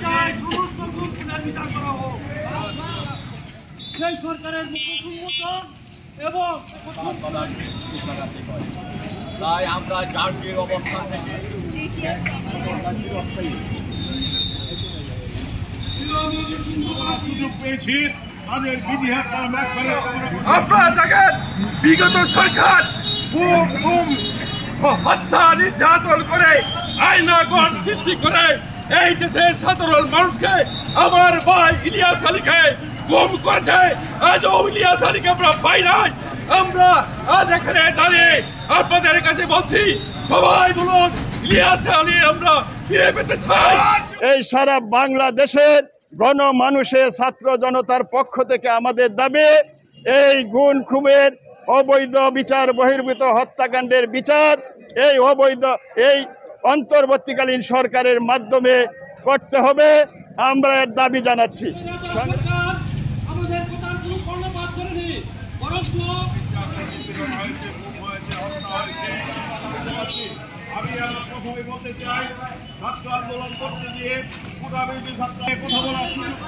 চাই সমস্ত গুণের বিচার করা হোক। সেই সরকারের মুখোন্মোচন এবং তাই আমরা জাতীয় অবস্থান থেকে সুযোগ পেয়েছি তাদের বিধি আপনারা দেখেন বিগত সরকার হত্যা নির্যাতন করে আইনাগর সৃষ্টি করে এই দেশের সাধারণ মানুষকে আমার ভাই ইলিয়াস আলীকে গুম করেছে। আজও ইলিয়াস আলীকে আমরা পাই নাই। আমরা আজ এখানে দাঁড়িয়ে আপনাদের কাছে বলছি, সবাই বলুন ইলিয়াস আলী আমরা ফিরে পেতে চাই। এই সারা বাংলাদেশের গণমানুষের ছাত্র জনতার পক্ষ থেকে আমাদের দাবি, এই গুম খুনের অবৈধ বিচার বহির্ভূত হত্যাকাণ্ডের বিচার এই অন্তর্বর্তীকালীন সরকারের মাধ্যমে করতে হবে। আমরা এর দাবি জানাচ্ছি। আমি আমার প্রথমে বলতে চাই, ছাত্র আন্দোলন করতে গিয়ে কথা বলার সুযোগ